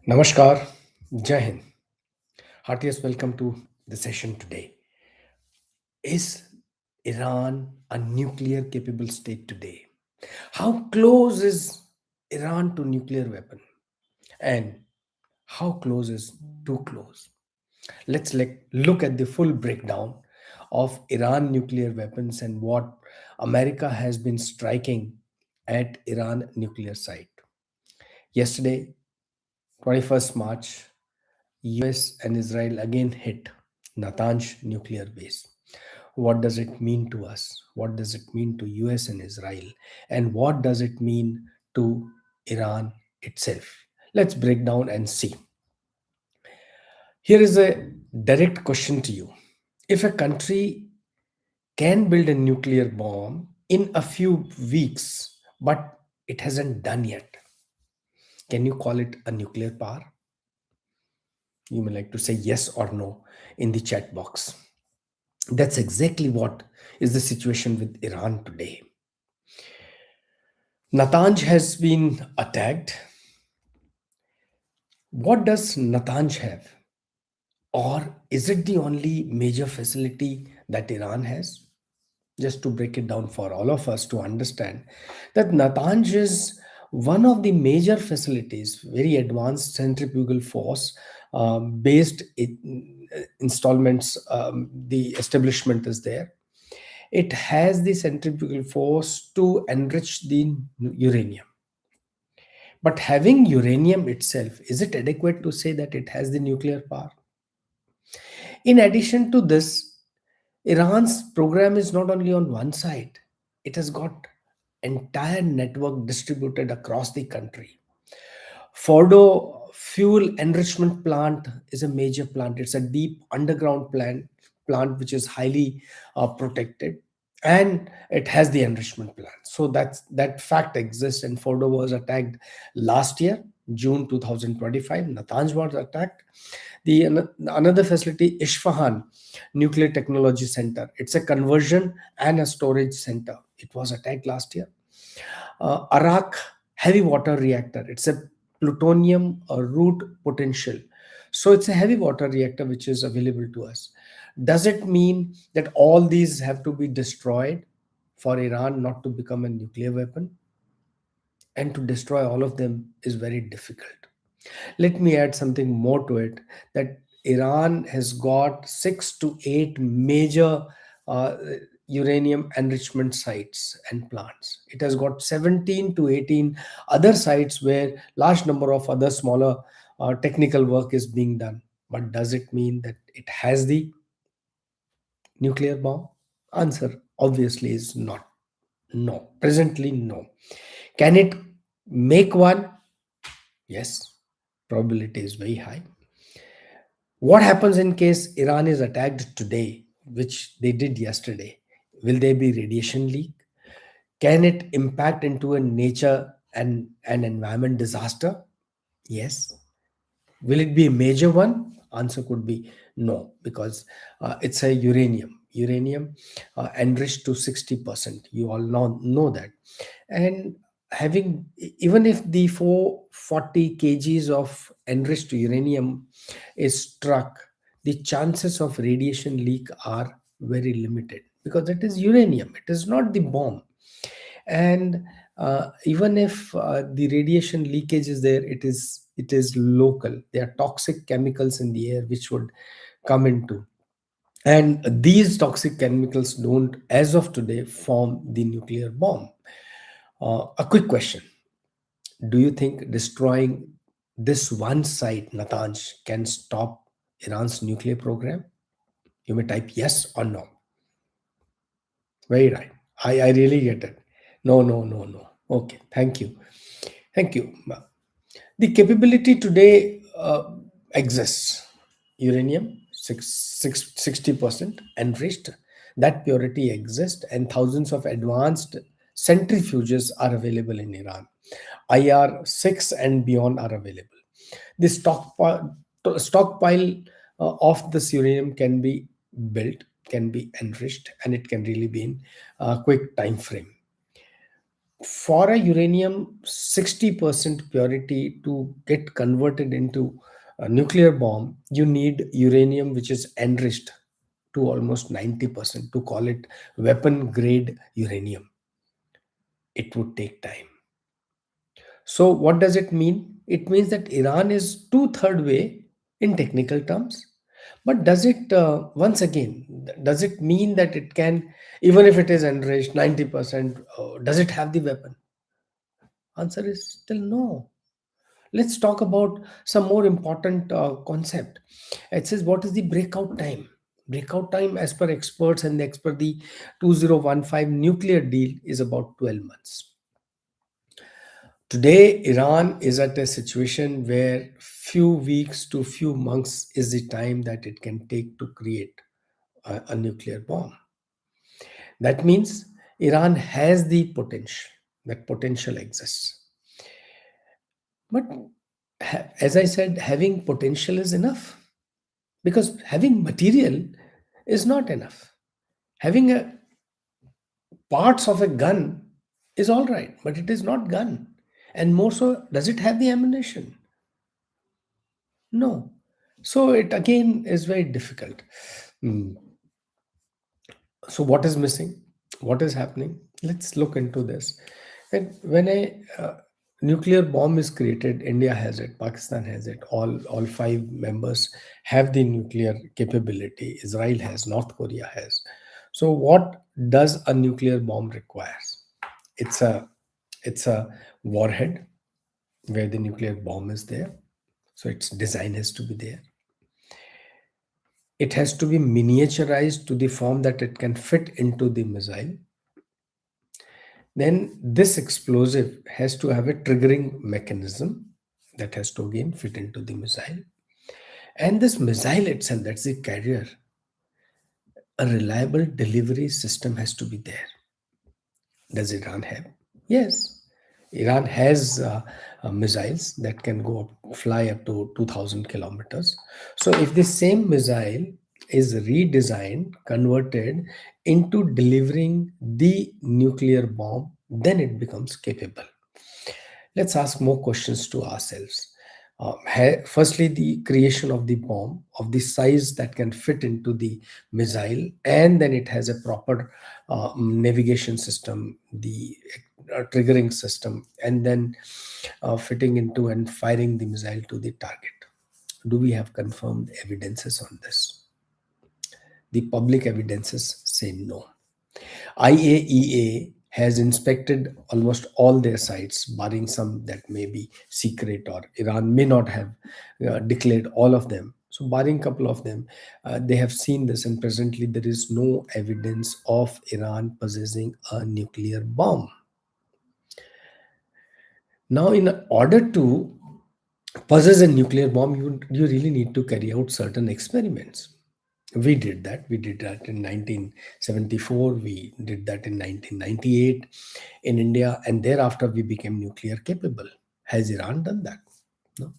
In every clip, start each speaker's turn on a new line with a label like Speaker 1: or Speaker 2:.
Speaker 1: Namaskar, Jai Hind. Heartiest welcome to the session today. Is Iran a nuclear capable state today? How close is Iran to nuclear weapon? And how close is too close? Let's look at the full breakdown of Iran nuclear weapons and what America has been striking at Iran nuclear site. Yesterday, 21st March, US and Israel again hit Natanz nuclear base. What does it mean to us? What does it mean to US and Israel? And what does it mean to Iran itself? Let's break down and see. Here is a direct question to you. If a country can build a nuclear bomb in a few weeks, but it hasn't done yet, can you call it a nuclear power? You may like to say yes or no in the chat box. That's exactly what is the situation with Iran today. Natanz has been attacked. What does Natanz have? Or is it the only major facility that Iran has? Just to break it down for all of us to understand that Natanz is one of the major facilities, very advanced centrifugal force based installments. The establishment is there. It has the centrifugal force to enrich the uranium. But having uranium itself, is it adequate to say that it has the nuclear power? In addition to this, Iran's program is not only on one side, it has got entire network distributed across the country. Fordo fuel enrichment plant is a major plant. It's a deep underground plant which is highly protected, and it has the enrichment plant. So that fact exists. And Fordo was attacked last year, June 2025. Natanz was attacked. The another facility, Isfahan Nuclear Technology Center. It's a conversion and a storage center. It was attacked last year. Arak heavy water reactor. It's a plutonium root potential. So it's a heavy water reactor which is available to us. Does it mean that all these have to be destroyed for Iran not to become a nuclear weapon? And to destroy all of them is very difficult. Let me add something more to it, that Iran has got 6 to 8 major uh, uranium enrichment sites and plants. It has got 17 to 18 other sites where large number of other smaller technical work is being done. But does it mean that it has the nuclear bomb? Answer obviously is not. No. Presently, no. Can it make one? Yes. Probability is very high. What happens in case Iran is attacked today, which they did yesterday? Will there be radiation leak? Can it impact into a nature and an environment disaster? Yes. Will it be a major one? Answer could be no, because it's a uranium enriched to 60%. You all know that. And having, even if the 440 kgs of enriched uranium is struck, the chances of radiation leak are very limited, because it is uranium, it is not the bomb. And even if the radiation leakage is there, it is local. There are toxic chemicals in the air which would come into, and these toxic chemicals don't, as of today, form the nuclear bomb. A quick question: do you think destroying this one site, Natanz, can stop Iran's nuclear program? You may type yes or no. Very right. I really get it. No, no, no, no. Okay, thank you. Thank you. The capability today exists. Uranium, 60% enriched. That purity exists, and thousands of advanced centrifuges are available in Iran. IR6 and beyond are available. The stockpile of this uranium can be built, can be enriched, and it can really be in a quick time frame. For a uranium 60% purity to get converted into a nuclear bomb, you need uranium which is enriched to almost 90% to call it weapon grade uranium. It would take time. So, what does it mean? It means that Iran is two-third way in technical terms. But does it, once again, does it mean that it can, even if it is enriched 90%, does it have the weapon? Answer is still no. Let's talk about some more important concept. It says, what is the breakout time? Breakout time, as per experts and as per the 2015 nuclear deal, is about 12 months. Today, Iran is at a situation where few weeks to few months is the time that it can take to create a nuclear bomb. That means Iran has the potential. That potential exists. But as I said, having potential is enough, because having material is not enough. Having a parts of a gun is all right, but it is not gun. And more so, does it have the ammunition? No. So it again is very difficult. Hmm. So what is missing? What is happening? Let's look into this. And when a nuclear bomb is created, India has it, Pakistan has it, all five members have the nuclear capability. Israel has, North Korea has. So what does a nuclear bomb requires? It's a it's a warhead where the nuclear bomb is there. So its design has to be there. It has to be miniaturized to the form that it can fit into the missile. Then this explosive has to have a triggering mechanism that has to again fit into the missile. And this missile itself, that's the carrier, a reliable delivery system has to be there. Does Iran have? Yes. Iran has missiles that can fly up to 2000 kilometers. So if the same missile is redesigned, converted into delivering the nuclear bomb, then it becomes capable. Let's ask more questions to ourselves. Firstly, the creation of the bomb of the size that can fit into the missile, and then it has a proper navigation system, the triggering system, and then fitting into and firing the missile to the target. Do we have confirmed evidences on this? The public evidences say no. IAEA has inspected almost all their sites, barring some that may be secret or Iran may not have declared all of them. So, barring a couple of them, they have seen this, and presently there is no evidence of Iran possessing a nuclear bomb. Now, in order to possess a nuclear bomb, you really need to carry out certain experiments. We did that. We did that in 1974. We did that in 1998 in India, and thereafter we became nuclear capable. Has Iran done that? No.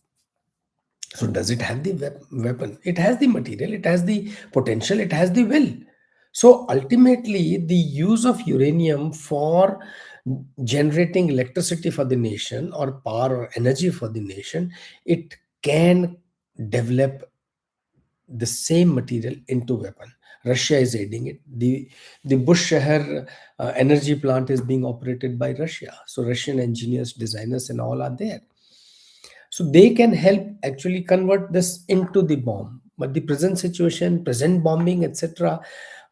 Speaker 1: So does it have the weapon? It has the material, it has the potential, it has the will. So ultimately, the use of uranium for generating electricity for the nation or power or energy for the nation, it can develop the same material into weapon. Russia is aiding it. The Bush Shahar energy plant is being operated by Russia. So Russian engineers, designers, and all are there. So they can help actually convert this into the bomb. But the present situation, present bombing, etc.,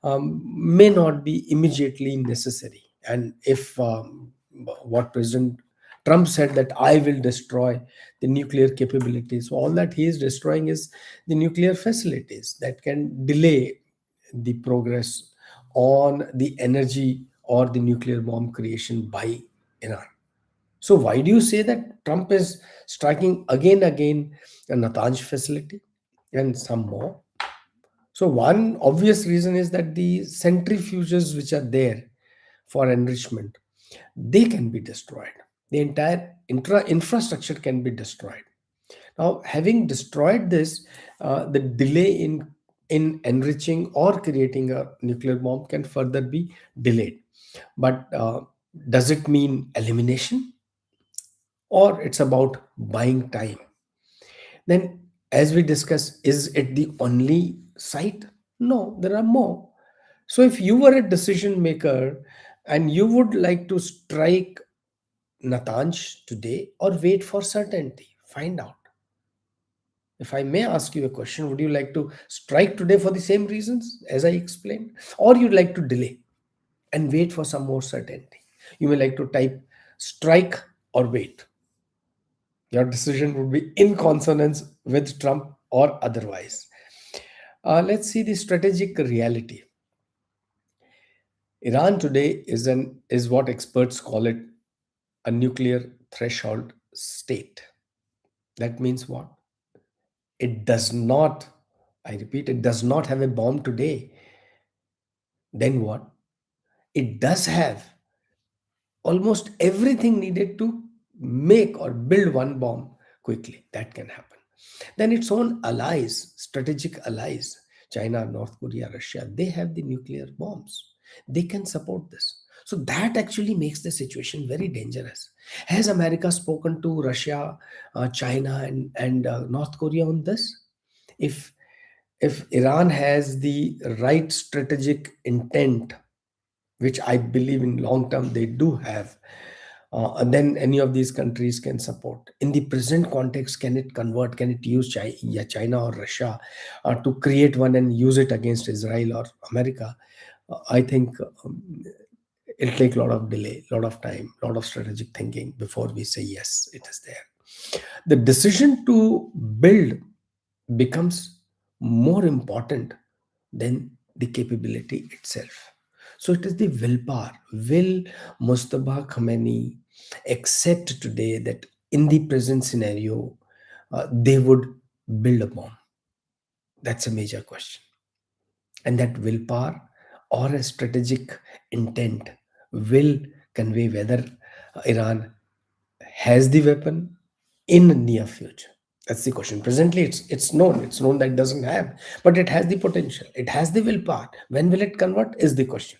Speaker 1: may not be immediately necessary. And if what President Trump said, that I will destroy the nuclear capabilities, so all that he is destroying is the nuclear facilities that can delay the progress on the energy or the nuclear bomb creation by Iran. So why do you say that Trump is striking again a Natanz facility and some more? So one obvious reason is that the centrifuges which are there for enrichment, they can be destroyed. The entire infrastructure can be destroyed. Now, having destroyed this, the delay in enriching or creating a nuclear bomb can further be delayed. But Does it mean elimination, or it's about buying time? Then, as we discuss, is it the only site? No, there are more. So, if you were a decision maker and you would like to strike Natanz today or wait for certainty, find out. If I may ask you a question, would you like to strike today for the same reasons as I explained, or you'd like to delay and wait for some more certainty? You may like to type strike or wait. Your decision would be in consonance with Trump or otherwise. Let's see the strategic reality. Iran today is what experts call it a nuclear threshold state. That means what? It does not, I repeat, it does not have a bomb today. Then what? It does have almost everything needed to make or build one bomb quickly. That can happen. Then its own allies, strategic allies, China, North Korea, Russia, they have the nuclear bombs. They can support this. So that actually makes the situation very dangerous. Has America spoken to Russia, China, and North Korea on this? If if Iran has the right strategic intent, which I believe in long term they do have, and then any of these countries can support. In the present context, can it convert? Can it use China, yeah, China or Russia to create one and use it against Israel or America? I think it'll take a lot of delay, a lot of time, a lot of strategic thinking before we say yes, it is there. The decision to build becomes more important than the capability itself. So it is the willpower. Will Mustafa Khamenei accept today that in the present scenario, they would build a bomb? That's a major question. And that willpower or a strategic intent will convey whether Iran has the weapon in the near future. That's the question. Presently, it's known. It's known that it doesn't have, but it has the potential. It has the willpower. When will it convert? Is the question.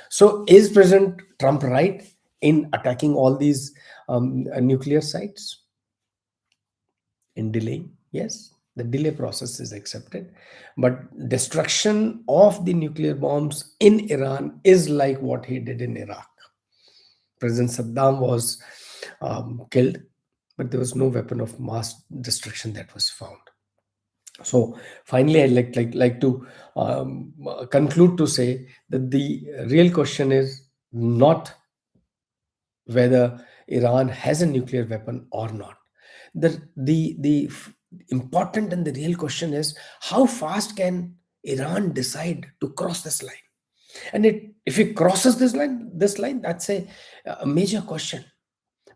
Speaker 1: So, is President Trump right in attacking all these nuclear sites? In delaying? Yes, the delay process is accepted, but destruction of the nuclear bombs in Iran is like what he did in Iraq. President Saddam was killed, but there was no weapon of mass destruction that was found. So finally, I'd like to conclude to say that the real question is not whether Iran has a nuclear weapon or not. The important and the real question is how fast can Iran decide to cross this line? And if it crosses this line, that's a major question,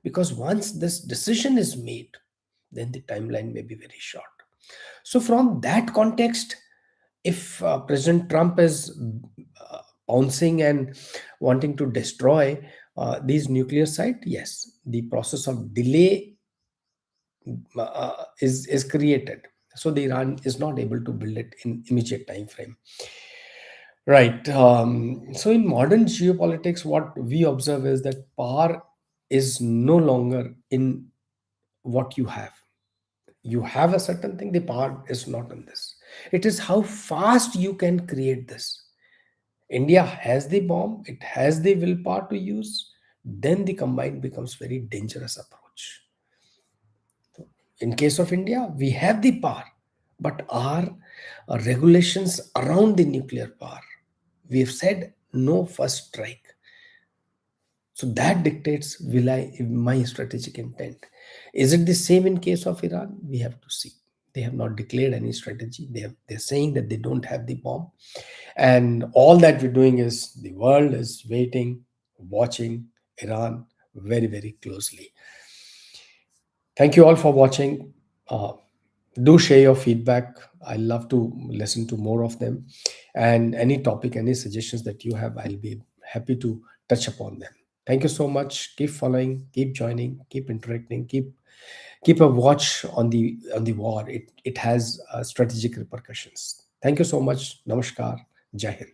Speaker 1: because once this decision is made, then the timeline may be very short. So, from that context, if President Trump is bouncing and wanting to destroy these nuclear sites, yes, the process of delay is created. So, the Iran is not able to build it in immediate time frame. Right. So, in modern geopolitics, what we observe is that power is no longer in what you have. You have a certain thing, the power is not in this. It is how fast you can create this. India has the bomb, it has the willpower to use, then the combined becomes very dangerous approach. In case of India, we have the power, but our regulations around the nuclear power, we have said no first strike. So that dictates will I my strategic intent. Is it the same in case of Iran? We have to see. They have not declared any strategy. They're saying that they don't have the bomb. And all that we're doing is the world is waiting, watching Iran very, very closely. Thank you all for watching. Uh, do share your feedback. I love to listen to more of them. And any topic, any suggestions that you have, I'll be happy to touch upon them. Thank you so much. Keep following, keep joining, keep interacting, keep a watch on the war. It has strategic repercussions. Thank you so much. Namaskar. Jai Hind.